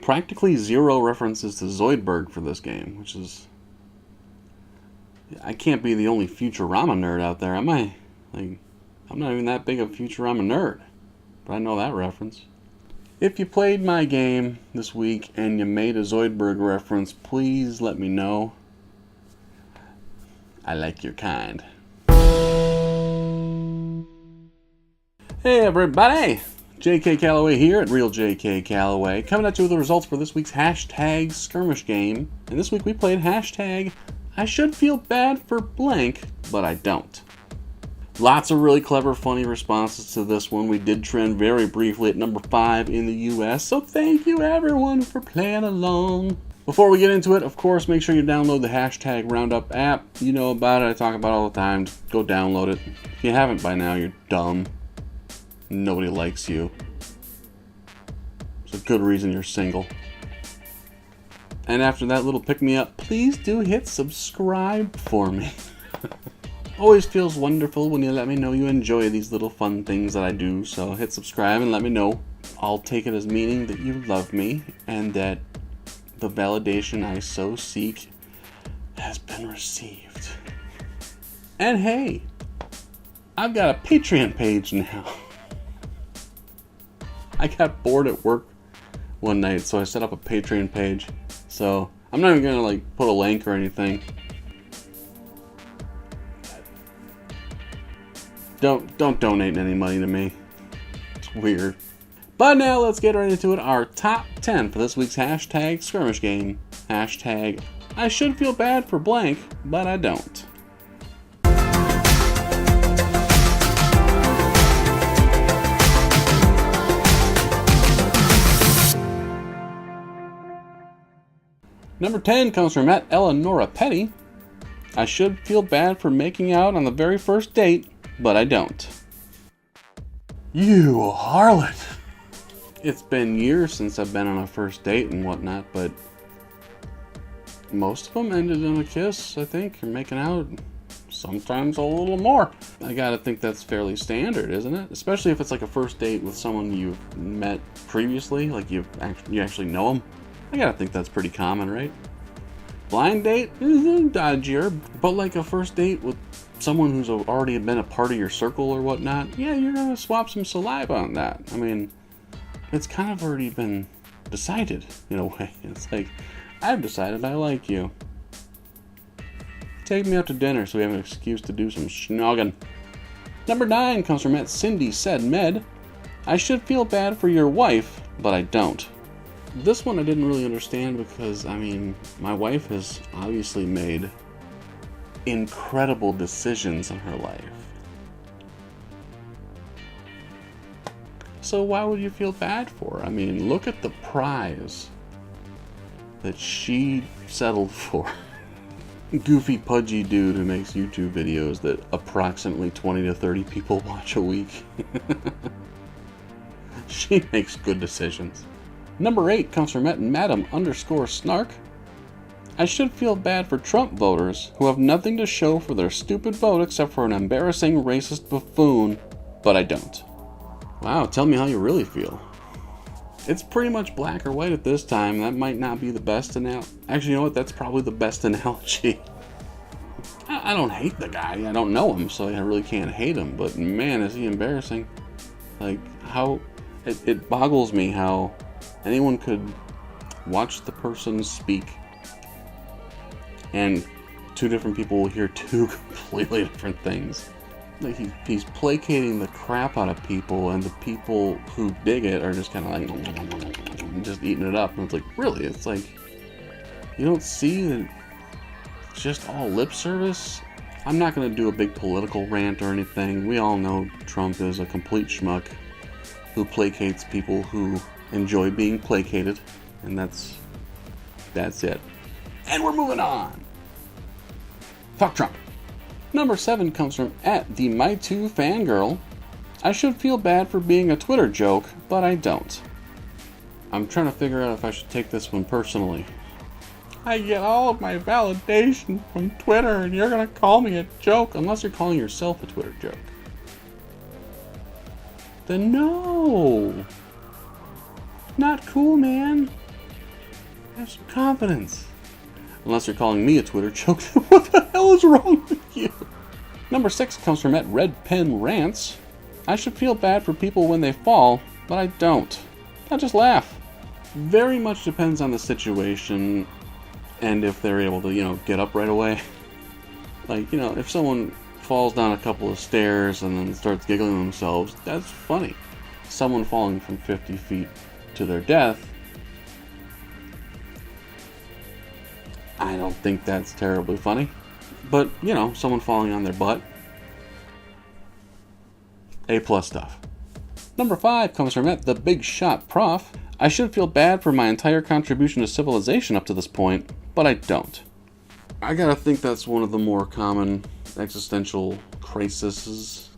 practically zero references to Zoidberg for this game, which is... I can't be the only Futurama nerd out there, am I? Like, I'm not even that big of a Futurama nerd, but I know that reference. If you played my game this week and you made a Zoidberg reference, please let me know. I like your kind. Hey everybody! JK Calloway here at Real JK Calloway, coming at you with the results for this week's hashtag skirmish game. And this week we played hashtag I should feel bad for blank, but I don't. Lots of really clever, funny responses to this one. We did trend very briefly at number 5 in the US, so thank you everyone for playing along. Before we get into it, of course, make sure you download the hashtag Roundup app. You know about it, I talk about it all the time. Just go download it. If you haven't by now, you're dumb. Nobody likes you. It's a good reason you're single. And after that little pick-me-up, please do hit subscribe for me. Always feels wonderful when you let me know you enjoy these little fun things that I do, so hit subscribe and let me know. I'll take it as meaning that you love me and that the validation I so seek has been received. And hey, I've got a Patreon page now. I got bored at work one night, so I set up a Patreon page. So I'm not even gonna like put a link or anything. Don't donate any money to me. It's weird. But now let's get right into it. Our top 10 for this week's hashtag skirmish game. Hashtag I should feel bad for blank, but I don't. Number 10 comes from Eleonora Petty. I should feel bad for making out on the very first date, but I don't. You harlot! It's been years since I've been on a first date and whatnot, but most of them ended in a kiss, I think, or making out. Sometimes a little more. I gotta think that's fairly standard, isn't it? Especially if it's like a first date with someone you've met previously, like you actually know them. I gotta think that's pretty common, right? Blind date is dodgier, but like a first date with someone who's already been a part of your circle or whatnot, yeah, you're gonna swap some saliva on that. I mean, it's kind of already been decided in a way. It's like, I've decided I like you. Take me out to dinner so we have an excuse to do some schnogging. Number 9 comes from Cindy Said Med. I should feel bad for your wife, but I don't. This one I didn't really understand because, I mean, my wife has obviously made incredible decisions in her life. So why would you feel bad for her? I mean, look at the prize that she settled for. Goofy, pudgy dude who makes YouTube videos that approximately 20 to 30 people watch a week. She makes good decisions. Number 8 comes from Madam_Snark. I should feel bad for Trump voters who have nothing to show for their stupid vote except for an embarrassing racist buffoon, but I don't. Wow, tell me how you really feel. It's pretty much black or white at this time. That might not be the best analogy. Actually, you know what? That's probably the best analogy. I don't hate the guy. I don't know him, so I really can't hate him. But man, is he embarrassing. Like, how... It boggles me how anyone could watch the person speak and two different people will hear two completely different things. Like he's placating the crap out of people, and the people who dig it are just kind of like just eating it up. And it's like, really? It's like, you don't see that it's just all lip service? I'm not going to do a big political rant or anything. We all know Trump is a complete schmuck who placates people who enjoy being placated, and that's it. And we're moving on. Fuck Trump. Number 7 comes from @the_My2fangirl. I should feel bad for being a Twitter joke, but I don't. I'm trying to figure out if I should take this one personally. I get all of my validation from Twitter, and you're gonna call me a joke, unless you're calling yourself a Twitter joke. Then no! Not cool, man. Have some confidence. Unless you're calling me a Twitter joke, what the hell is wrong with you? Number 6 comes from @RedPenRants. I should feel bad for people when they fall, but I don't. I just laugh. Very much depends on the situation and if they're able to, get up right away. Like, if someone falls down a couple of stairs and then starts giggling themselves, that's funny. Someone falling from 50 feet to their death, I don't think that's terribly funny. But, someone falling on their butt, A+ stuff. Number 5 comes from the Big Shot Prof. I should feel bad for my entire contribution to civilization up to this point, but I don't. I gotta think that's one of the more common existential crises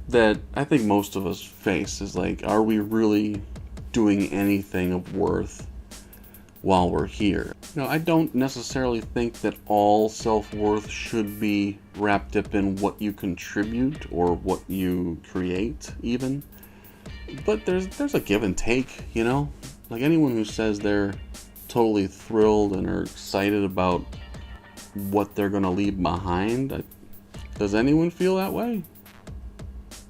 that I think most of us face is like, are we really doing anything of worth while we're here? I don't necessarily think that all self-worth should be wrapped up in what you contribute or what you create even. But there's a give and take, Like anyone who says they're totally thrilled and are excited about what they're going to leave behind, does anyone feel that way?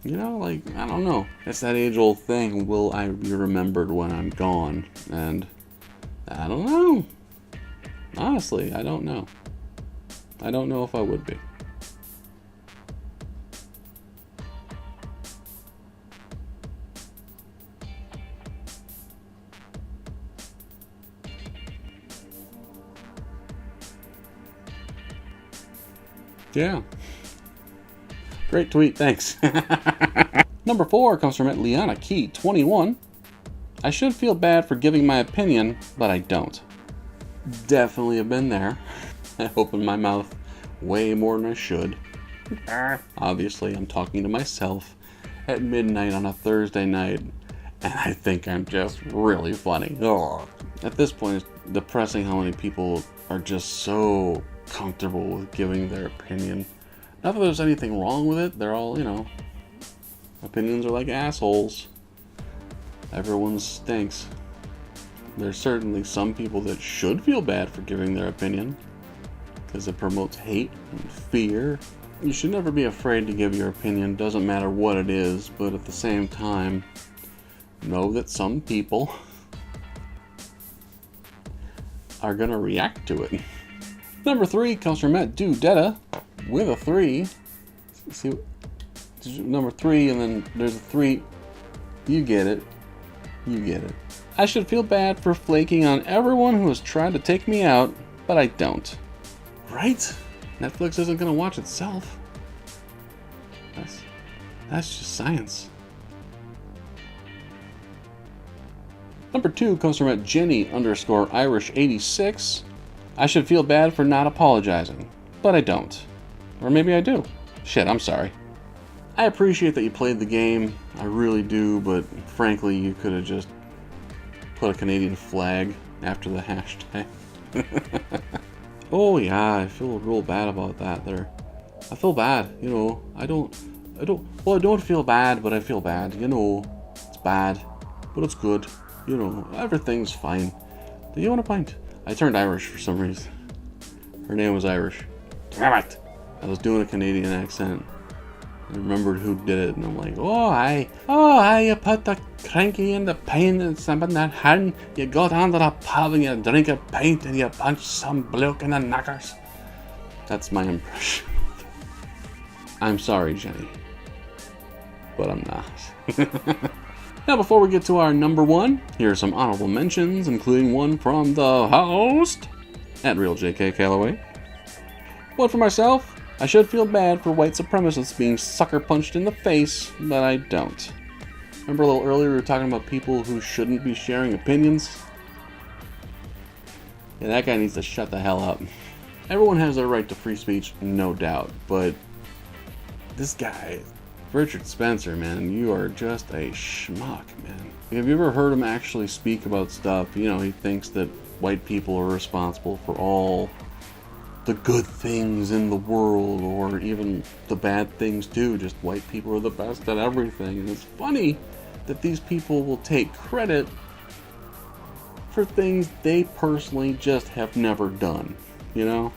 I don't know. It's that age-old thing, will I be remembered when I'm gone? And I don't know. Honestly, I don't know. I don't know if I would be. Yeah. Great tweet, thanks. Number 4 comes from Liana Key 21. I should feel bad for giving my opinion, but I don't. Definitely have been there. I open my mouth way more than I should. Obviously, I'm talking to myself at midnight on a Thursday night, and I think I'm just really funny. Ugh. At this point, it's depressing how many people are just so comfortable with giving their opinion. Not that there's anything wrong with it. They're all, opinions are like assholes. Everyone stinks. There's certainly some people that should feel bad for giving their opinion because it promotes hate and fear. You should never be afraid to give your opinion, doesn't matter what it is, but at the same time, know that some people are going to react to it. Number 3 comes from Dudetta with a 3. See, number 3, and then there's a 3. You get it. I should feel bad for flaking on everyone who has tried to take me out, but I don't. Right? Netflix isn't going to watch itself. That's just science. Number 2 comes from Jenny_Irish86. I should feel bad for not apologizing, but I don't. Or maybe I do. Shit, I'm sorry. I appreciate that you played the game, I really do, but frankly, you could have just put a Canadian flag after the hashtag. Oh yeah, I feel real bad about that there. I feel bad, I don't feel bad, but I feel bad, it's bad, but it's good, everything's fine. Do you want a pint? I turned Irish for some reason. Her name was Irish. Damn it! I was doing a Canadian accent. I remembered who did it, and I'm like, you put the cranky in the pain and some in that hand, you go down to the pub and you drink a pint and you punch some bloke in the knackers. That's my impression. I'm sorry, Jenny. But I'm not. Now, before we get to our number 1, here are some honorable mentions, including one from the host, @RealJKCalloway. One for myself, I should feel bad for white supremacists being sucker punched in the face, but I don't. Remember a little earlier we were talking about people who shouldn't be sharing opinions? Yeah, that guy needs to shut the hell up. Everyone has their right to free speech, no doubt, but this guy, Richard Spencer, man, you are just a schmuck, man. Have you ever heard him actually speak about stuff? He thinks that white people are responsible for all the good things in the world, or even the bad things too. Just white people are the best at everything. And it's funny that these people will take credit for things they personally just have never done, you know?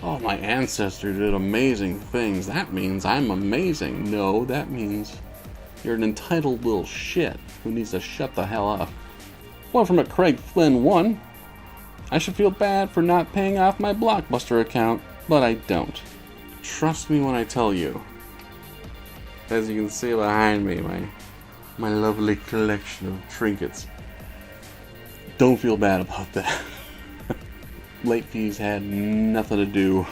Oh, my ancestor did amazing things. That means I'm amazing. No, that means you're an entitled little shit who needs to shut the hell up. One from a Craig Flynn 1. I should feel bad for not paying off my Blockbuster account, but I don't. Trust me when I tell you. As you can see behind me, my lovely collection of trinkets. Don't feel bad about that. Late fees had nothing to do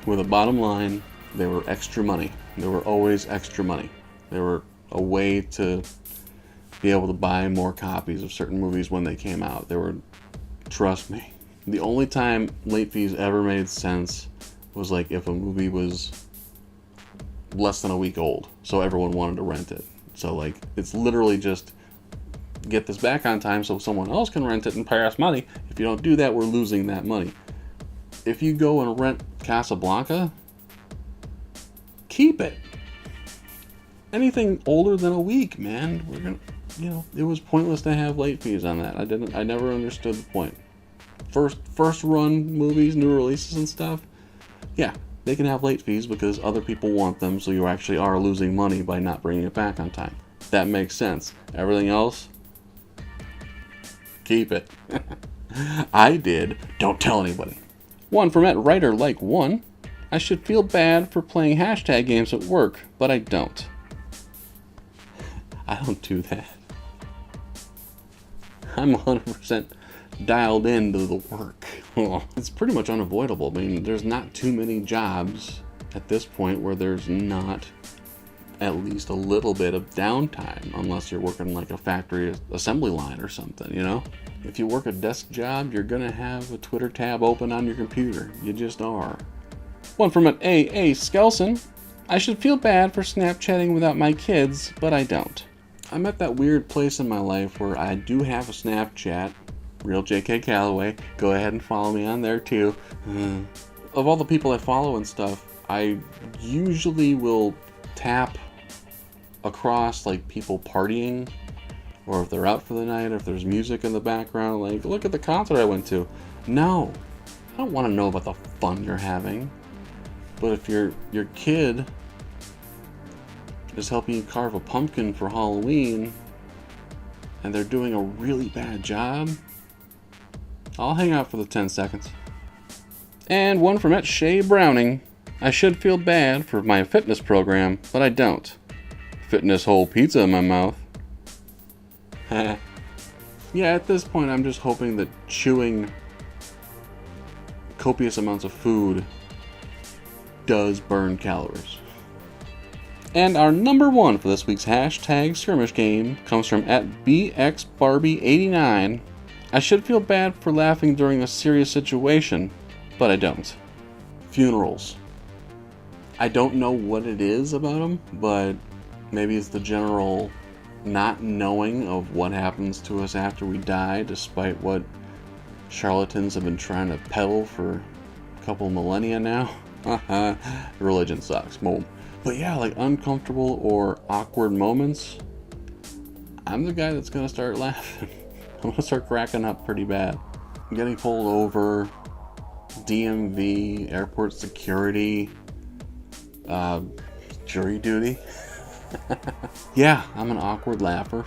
with the bottom line. They were extra money. They were always extra money. They were a way to be able to buy more copies of certain movies when they came out. They were, trust me, the only time late fees ever made sense was like if a movie was less than a week old, so everyone wanted to rent it. So like it's literally just get this back on time so someone else can rent it and pay us money. If you don't do that, we're losing that money. If you go and rent Casablanca, keep it. Anything older than a week, man, we're gonna, it was pointless to have late fees on that. I never understood the point. First run movies, new releases and stuff, yeah, they can have late fees because other people want them, so you actually are losing money by not bringing it back on time. That makes sense. Everything else, keep it. I did. Don't tell anybody. One from @WriterLike1. I should feel bad for playing hashtag games at work, but I don't. I don't do that. I'm 100% dialed into the work. It's pretty much unavoidable. I mean, there's not too many jobs at this point where there's not at least a little bit of downtime, unless you're working like a factory assembly line or something, you know? If you work a desk job, you're gonna have a Twitter tab open on your computer. You just are. One from @AA Skelson. I should feel bad for Snapchatting without my kids, but I don't. I'm at that weird place in my life where I do have a Snapchat, Real JK Calloway. Go ahead and follow me on there too. Of all the people I follow and stuff, I usually will tap across like people partying, or if they're out for the night, or if there's music in the background, like look at the concert I went to. No, I don't want to know about the fun you're having. But if your kid is helping you carve a pumpkin for Halloween and they're doing a really bad job, I'll hang out for the 10 seconds. And one from @Shay Browning. I should feel bad for my fitness program, but I don't. Fitness whole pizza in my mouth. Yeah, at this point I'm just hoping that chewing copious amounts of food does burn calories. And our number one for this week's hashtag skirmish game comes from @BXBarbie89. I should feel bad for laughing during a serious situation, but I don't. Funerals. I don't know what it is about them, but maybe it's the general not knowing of what happens to us after we die, despite what charlatans have been trying to peddle for a couple millennia now. Religion sucks. Boom. But yeah, like uncomfortable or awkward moments, I'm the guy that's gonna start laughing. I'm gonna start cracking up pretty bad. Getting pulled over, DMV, airport security, jury duty. Yeah, I'm an awkward laugher,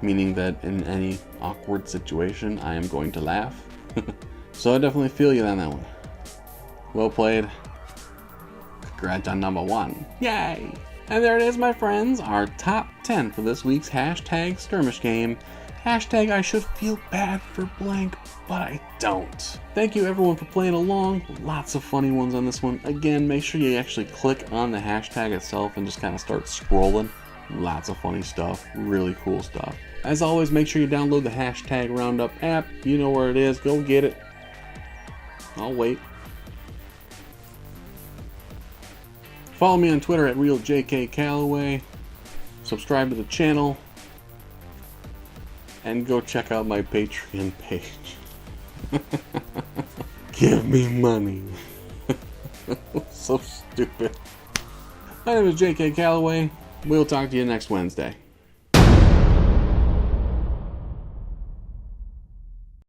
meaning that in any awkward situation, I am going to laugh. So I definitely feel you on that one. Well played. Congrats on number one. Yay! And there it is, my friends, our top 10 for this week's hashtag skirmish game. Hashtag I should feel bad for blank, but I don't. Thank you everyone for playing along. Lots of funny ones on this one. Again, make sure you actually click on the hashtag itself and just kind of start scrolling. Lots of funny stuff. Really cool stuff. As always, make sure you download the hashtag Roundup app. You know where it is. Go get it. I'll wait. Follow me on Twitter at RealJKCalloway. Subscribe to the channel. And go check out my Patreon page. Give me money. So stupid. My name is JK Calloway. We'll talk to you next Wednesday.